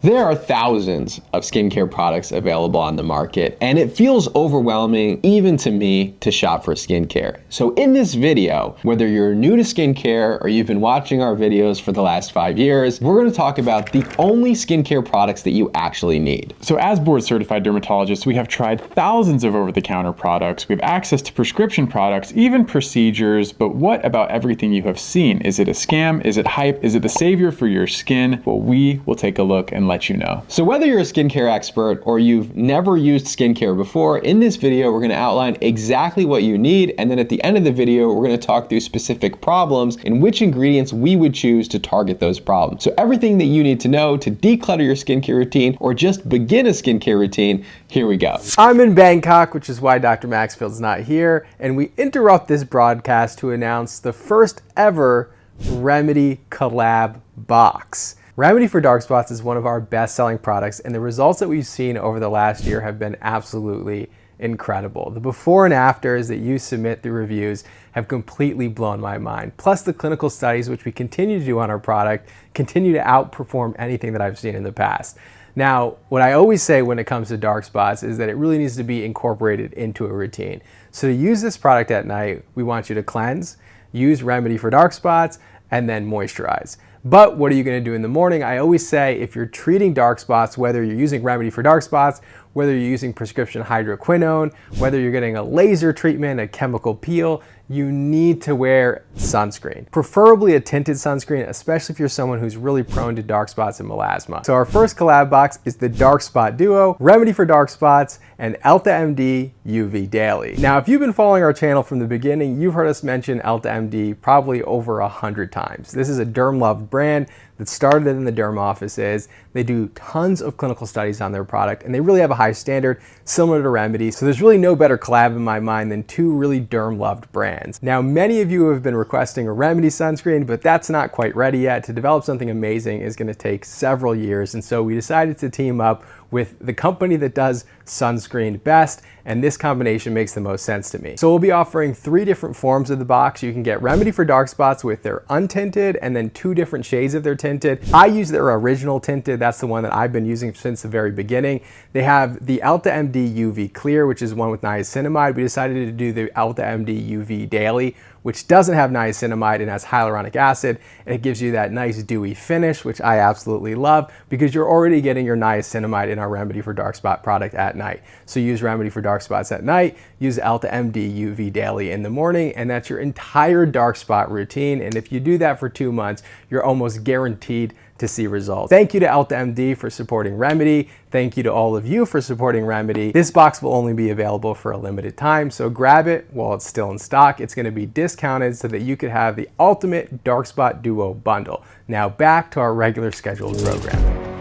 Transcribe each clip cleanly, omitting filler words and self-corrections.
There are thousands of skincare products available on the market, and it feels overwhelming, even to me, to shop for skincare. So in this video, whether you're new to skincare or you've been watching our videos for the last 5 years, we're gonna talk about the only skincare products that you actually need. So as board certified dermatologists, we have tried thousands of over-the-counter products. We have access to prescription products, even procedures, but what about everything you have seen? Is it a scam? Is it hype? Is it the savior for your skin? Well, we will take a look and let you know. So whether you're a skincare expert or you've never used skincare before, in this video, we're gonna outline exactly what you need, and then at the end of the video, we're gonna talk through specific problems and which ingredients we would choose to target those problems. So everything that you need to know to declutter your skincare routine or just begin a skincare routine, here we go. I'm in Bangkok, which is why Dr. Maxfield's not here, and we interrupt this broadcast to announce the first ever Remedy collab box. Remedy for dark spots is one of our best-selling products, and the results that we've seen over the last year have been absolutely incredible. The before and afters that you submit through reviews have completely blown my mind. Plus the clinical studies, which we continue to do on our product, continue to outperform anything that I've seen in the past. Now, what I always say when it comes to dark spots is that it really needs to be incorporated into a routine. So to use this product at night, we want you to cleanse, use Remedy for dark spots, and then moisturize. But what are you gonna do in the morning? I always say if you're treating dark spots, whether you're using Remedy for dark spots, whether you're using prescription hydroquinone, whether you're getting a laser treatment, a chemical peel, you need to wear sunscreen. Preferably a tinted sunscreen, especially if you're someone who's really prone to dark spots and melasma. So our first collab box is the Dark Spot Duo, Remedy for dark spots, and Elta MD UV Daily. Now, if you've been following our channel from the beginning, you've heard us mention Elta MD probably over 100 times. This is a derm-loved brand that started in the derm offices. They do tons of clinical studies on their product, and they really have a high standard, similar to Remedy. So there's really no better collab in my mind than two really derm-loved brands. Now, many of you have been requesting a Remedy sunscreen, but that's not quite ready yet. To develop something amazing is gonna take several years, and so we decided to team up with the company that does sunscreen best, and this combination makes the most sense to me. So we'll be offering 3 different forms of the box. You can get Remedy for dark spots with their untinted and then 2 different shades of their tinted. I use their original tinted. That's the one that I've been using since the very beginning. They have the Elta MD UV Clear, which is one with niacinamide. We decided to do the Elta MD UV Daily, which doesn't have niacinamide and has hyaluronic acid, and it gives you that nice dewy finish, which I absolutely love because you're already getting your niacinamide in our Remedy for dark spot product at night. So use Remedy for dark spots at night, use Elta MD UV Daily in the morning, and that's your entire dark spot routine. And if you do that for 2 months, you're almost guaranteed to see results. Thank you to Elta MD for supporting Remedy. Thank you to all of you for supporting Remedy. This box will only be available for a limited time, so grab it while it's still in stock. It's gonna be discounted so that you could have the ultimate dark spot duo bundle. Now back to our regular scheduled programming.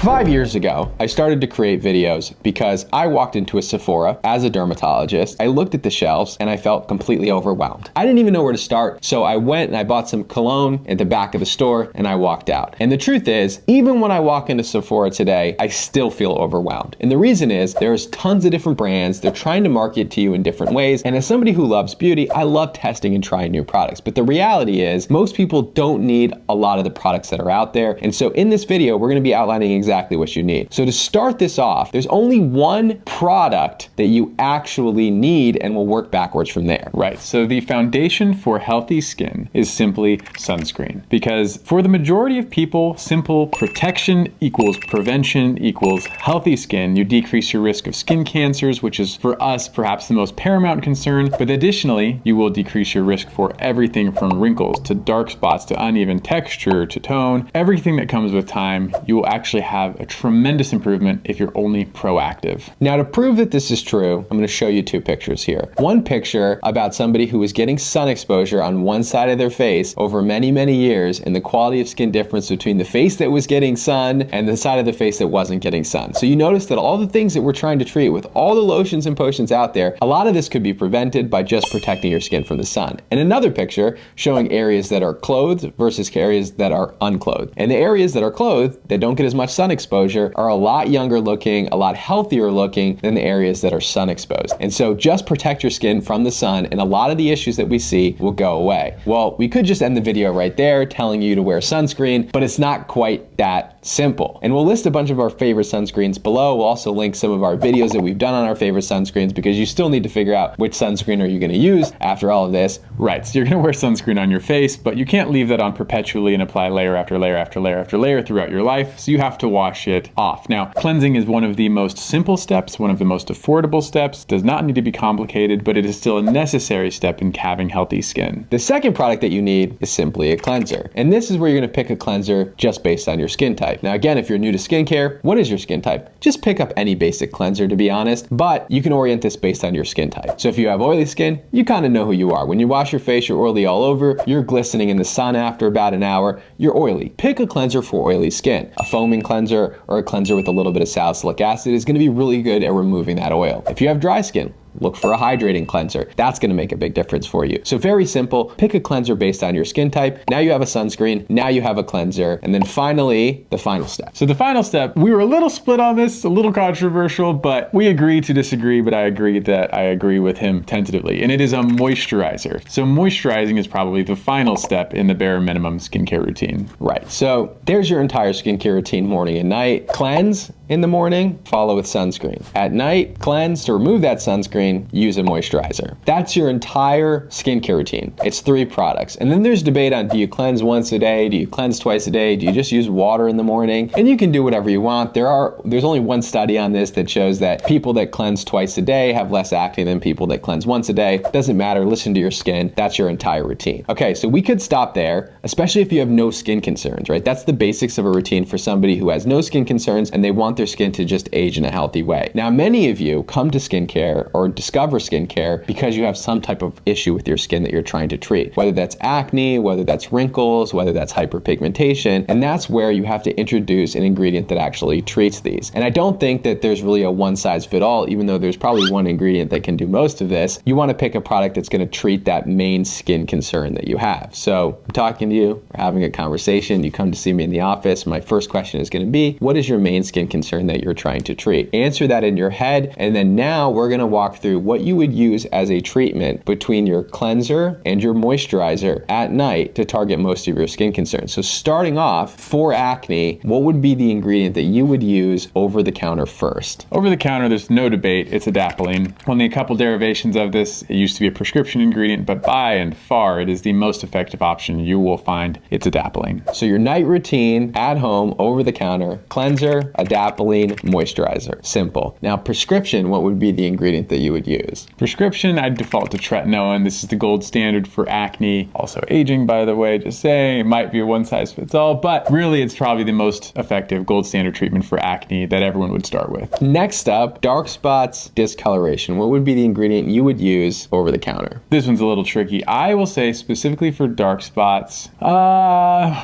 5 years ago, I started to create videos because I walked into a Sephora as a dermatologist. I looked at the shelves and I felt completely overwhelmed. I didn't even know where to start, so I went and I bought some cologne at the back of the store and I walked out. And the truth is, even when I walk into Sephora today, I still feel overwhelmed. And the reason is, there's tons of different brands, they're trying to market to you in different ways, and as somebody who loves beauty, I love testing and trying new products. But the reality is, most people don't need a lot of the products that are out there, and so in this video, we're gonna be outlining exactly what you need. So to start this off, there's only one product that you actually need, and we'll work backwards from there. Right, so the foundation for healthy skin is simply sunscreen. Because for the majority of people, simple protection equals prevention equals healthy skin. You decrease your risk of skin cancers, which is for us perhaps the most paramount concern, but additionally, you will decrease your risk for everything from wrinkles to dark spots to uneven texture to tone. Everything that comes with time, you will actually have a tremendous improvement if you're only proactive. Now, to prove that this is true, I'm going to show you 2 pictures here. One picture about somebody who was getting sun exposure on one side of their face over many, many years, and the quality of skin difference between the face that was getting sun and the side of the face that wasn't getting sun. So you notice that all the things that we're trying to treat with all the lotions and potions out there, a lot of this could be prevented by just protecting your skin from the sun. And another picture showing areas that are clothed versus areas that are unclothed. And the areas that are clothed that don't get as much sun exposure are a lot younger looking, a lot healthier looking than the areas that are sun exposed. And so just protect your skin from the sun and a lot of the issues that we see will go away. Well, we could just end the video right there telling you to wear sunscreen, but it's not quite that simple. And we'll list a bunch of our favorite sunscreens below. We'll also link some of our videos that we've done on our favorite sunscreens because you still need to figure out which sunscreen are you going to use after all of this. Right, so you're gonna wear sunscreen on your face, but you can't leave that on perpetually and apply layer after layer after layer after layer throughout your life, so you have to wash it off. Now, cleansing is one of the most simple steps, one of the most affordable steps, does not need to be complicated, but it is still a necessary step in having healthy skin. The second product that you need is simply a cleanser. And this is where you're gonna pick a cleanser just based on your skin type. Now again, if you're new to skincare, what is your skin type? Just pick up any basic cleanser to be honest, but you can orient this based on your skin type. So if you have oily skin, you kind of know who you are. When you wash your face, you're oily all over, you're glistening in the sun after about an hour, you're oily. Pick a cleanser for oily skin. A foaming cleanser or a cleanser with a little bit of salicylic acid is gonna be really good at removing that oil. If you have dry skin, look for a hydrating cleanser. That's gonna make a big difference for you. So very simple, pick a cleanser based on your skin type. Now you have a sunscreen, now you have a cleanser, and then finally, the final step. So the final step, we were a little split on this, a little controversial, but we agree to disagree, but I agree that I agree with him tentatively, and it is a moisturizer. So moisturizing is probably the final step in the bare minimum skincare routine. Right, so there's your entire skincare routine morning and night. Cleanse in the morning, follow with sunscreen. At night, cleanse. To remove that sunscreen, use a moisturizer. That's your entire skincare routine. It's 3 products. And then there's debate on, do you cleanse once a day? Do you cleanse twice a day? Do you just use water in the morning? And you can do whatever you want. There's only one study on this that shows that people that cleanse twice a day have less acne than people that cleanse once a day. Doesn't matter, listen to your skin. That's your entire routine. Okay, so we could stop there, especially if you have no skin concerns, right? That's the basics of a routine for somebody who has no skin concerns and they want their skin to just age in a healthy way. Now, many of you come to skincare or discover skincare because you have some type of issue with your skin that you're trying to treat, whether that's acne, whether that's wrinkles, whether that's hyperpigmentation, and that's where you have to introduce an ingredient that actually treats these. And I don't think that there's really a one size fit all, even though there's probably one ingredient that can do most of this. You want to pick a product that's going to treat that main skin concern that you have. So I'm talking to you, we're having a conversation, you come to see me in the office, my first question is going to be, what is your main skin concern that you're trying to treat? Answer that in your head, and then now we're going to walk through what you would use as a treatment between your cleanser and your moisturizer at night to target most of your skin concerns. So starting off, for acne, what would be the ingredient that you would use over the counter first? Over the counter, there's no debate, it's adapalene. Only a couple derivations of this. It used to be a prescription ingredient, but by and far, it is the most effective option you will find. It's adapalene. So your night routine at home, over the counter, cleanser, adapalene, moisturizer. Simple. Now prescription, what would be the ingredient that you would use? Prescription, I'd default to tretinoin. This is the gold standard for acne. Also aging, by the way, just saying, it might be a one size fits all, but really it's probably the most effective gold standard treatment for acne that everyone would start with. Next up, dark spots, discoloration. What would be the ingredient you would use over the counter? This one's a little tricky. I will say specifically for dark spots,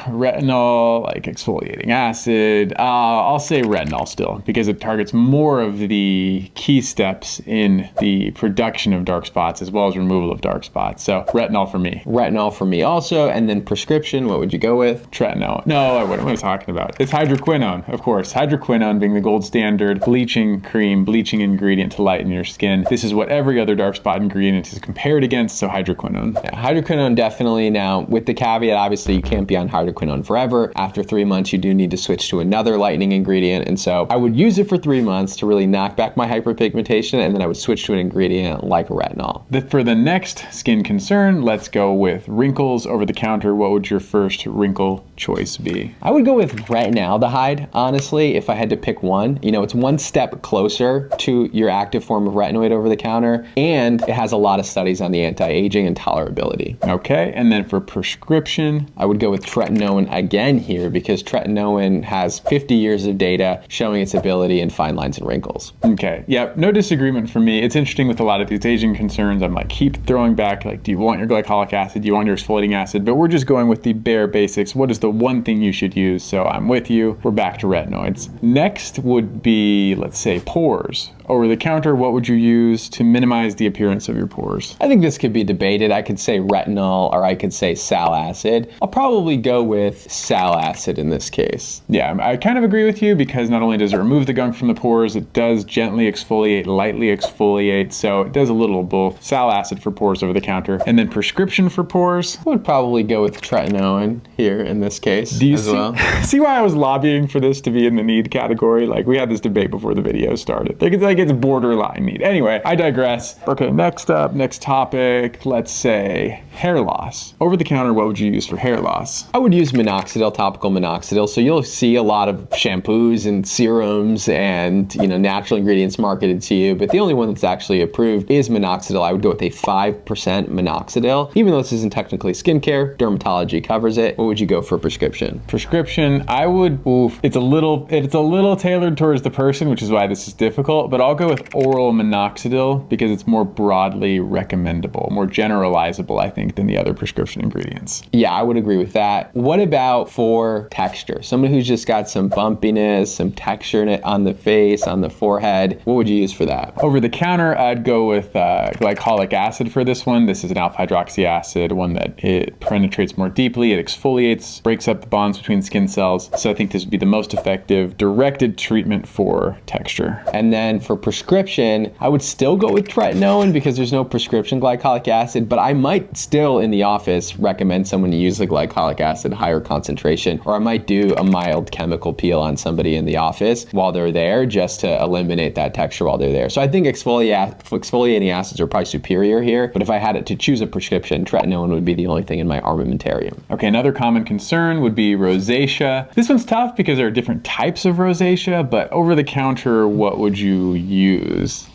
retinol, like exfoliating acid. I'll say retinol still because it targets more of the key steps in the production of dark spots as well as removal of dark spots. So retinol for me. Retinol for me also. And then prescription, what would you go with? Tretinoin. No, what am I talking about? It's hydroquinone, of course. Hydroquinone being the gold standard bleaching cream, bleaching ingredient to lighten your skin. This is what every other dark spot ingredient is compared against, so hydroquinone. Yeah, hydroquinone definitely. Now, with the caveat, obviously you can't be on hydroquinone forever. After 3 months, you do need to switch to another lightening ingredient. And so I would use it for 3 months to really knock back my hyperpigmentation, and then I would switch to an ingredient like retinol. For the next skin concern, let's go with wrinkles over the counter. What would your first wrinkle choice be? I would go with retinaldehyde, honestly, if I had to pick one. You know, it's one step closer to your active form of retinoid over the counter, and it has a lot of studies on the anti-aging and tolerability. Okay, and then for prescription? I would go with tretinoin again here because tretinoin has 50 years of data showing its ability in fine lines and wrinkles. Okay, yeah, no disagreement for me. It's interesting with a lot of these aging concerns. I'm like, keep throwing back, like, do you want your glycolic acid? Do you want your exfoliating acid? But we're just going with the bare basics. What is the one thing you should use? So I'm with you. We're back to retinoids. Next would be, let's say, pores Over the counter, what would you use to minimize the appearance of your pores? I think this could be debated. I could say retinol or I could say sal acid. I'll probably go with sal acid in this case. Yeah, I kind of agree with you because not only does it remove the gunk from the pores, it does gently exfoliate, lightly exfoliate, so it does a little of both. Sal acid for pores over the counter, and then prescription for pores. I would probably go with tretinoin here in this case Do you as well. see why I was lobbying for this to be in the need category? Like, we had this debate before the video started. Like it's borderline need. Anyway, I digress. Okay, next up, next topic, let's say hair loss. Over the counter, what would you use for hair loss? I would use minoxidil, topical minoxidil. So you'll see a lot of shampoos and serums and natural ingredients marketed to you, but the only one that's actually approved is minoxidil. I would go with a 5% minoxidil. Even though this isn't technically skincare, dermatology covers it. What would you go for prescription? Prescription, I would, it's a little tailored towards the person, which is why this is difficult, but I'll go with oral minoxidil because it's more broadly recommendable, more generalizable, I think, than the other prescription ingredients. Yeah, I would agree with that. What about for texture? Someone who's just got some bumpiness, some texture in it on the face, on the forehead, what would you use for that? Over the counter, I'd go with glycolic acid for this one. This is an alpha hydroxy acid, one that it penetrates more deeply, it exfoliates, breaks up the bonds between skin cells. So I think this would be the most effective directed treatment for texture. And then for prescription, I would still go with tretinoin because there's no prescription glycolic acid, but I might still in the office recommend someone to use the glycolic acid higher concentration, or I might do a mild chemical peel on somebody in the office while they're there just to eliminate that texture while they're there. So I think exfoliating acids are probably superior here, but if I had it to choose a prescription, tretinoin would be the only thing in my armamentarium. Okay, another common concern would be rosacea. This one's tough because there are different types of rosacea, but over the counter, what would you use?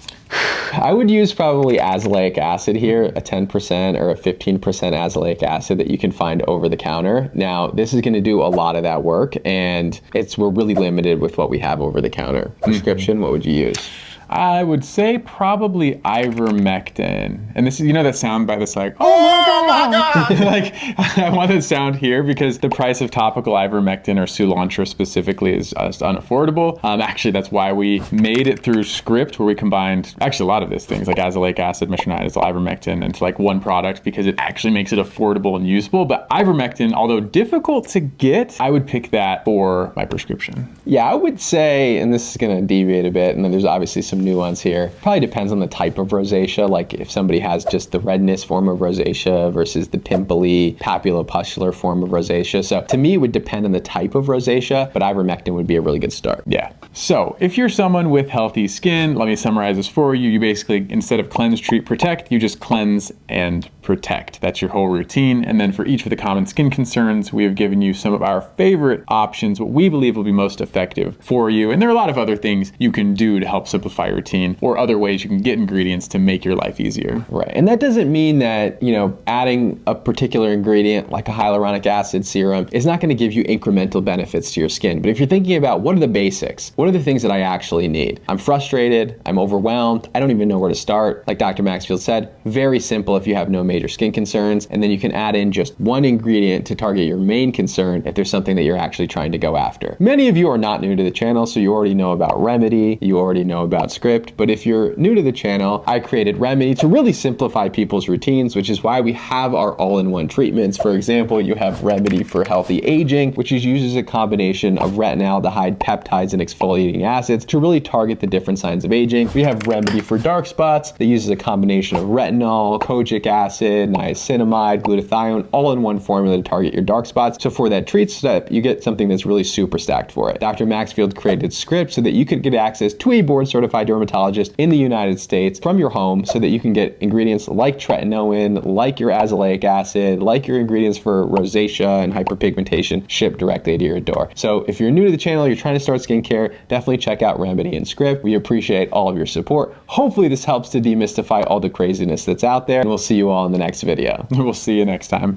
I would use probably azelaic acid here, a 10% or a 15% azelaic acid that you can find over the counter. Now, this is going to do a lot of that work, and we're really limited with what we have over the counter. Prescription, what would you use? I would say probably ivermectin. And this is, that sound by this like, oh my God. Like, I want that sound here because the price of topical ivermectin or Soolantra specifically is unaffordable. Actually, that's why we made it through Script, where we combined actually a lot of these things like azelaic acid, metronidazole, ivermectin into like one product because it actually makes it affordable and usable. But ivermectin, although difficult to get, I would pick that for my prescription. Yeah, I would say, and this is going to deviate a bit, and then there's obviously some nuance here. Probably depends on the type of rosacea, like if somebody has just the redness form of rosacea versus the pimply papulopustular form of rosacea. So to me, it would depend on the type of rosacea, but ivermectin would be a really good start. Yeah. So if you're someone with healthy skin, let me summarize this for you. You basically, instead of cleanse, treat, protect, you just cleanse and protect. That's your whole routine. And then for each of the common skin concerns, we have given you some of our favorite options, what we believe will be most effective for you. And there are a lot of other things you can do to help simplify your routine, or other ways you can get ingredients to make your life easier. Right. And that doesn't mean that, adding a particular ingredient like a hyaluronic acid serum is not going to give you incremental benefits to your skin. But if you're thinking about what are the basics, what are the things that I actually need? I'm frustrated, I'm overwhelmed, I don't even know where to start. Like Dr. Maxfield said, very simple if you have no major skin concerns, and then you can add in just one ingredient to target your main concern if there's something that you're actually trying to go after. Many of you are not new to the channel, so you already know about Remedy, you already know about Script, but if you're new to the channel, I created Remedy to really simplify people's routines, which is why we have our all-in-one treatments. For example, you have Remedy for healthy aging, which uses a combination of retinaldehyde, peptides, and exfoliating acids to really target the different signs of aging. We have Remedy for dark spots that uses a combination of retinol, kojic acid, niacinamide, glutathione, all in one formula to target your dark spots. So for that treat step, you get something that's really super stacked for it. Dr. Maxfield created Script so that you could get access to a board-certified dermatologist in the United States from your home so that you can get ingredients like tretinoin, like your azelaic acid, like your ingredients for rosacea and hyperpigmentation shipped directly to your door. So if you're new to the channel, you're trying to start skincare, definitely check out Remedy and Script. We appreciate all of your support. Hopefully this helps to demystify all the craziness that's out there, and we'll see you all in the next video. We'll see you next time.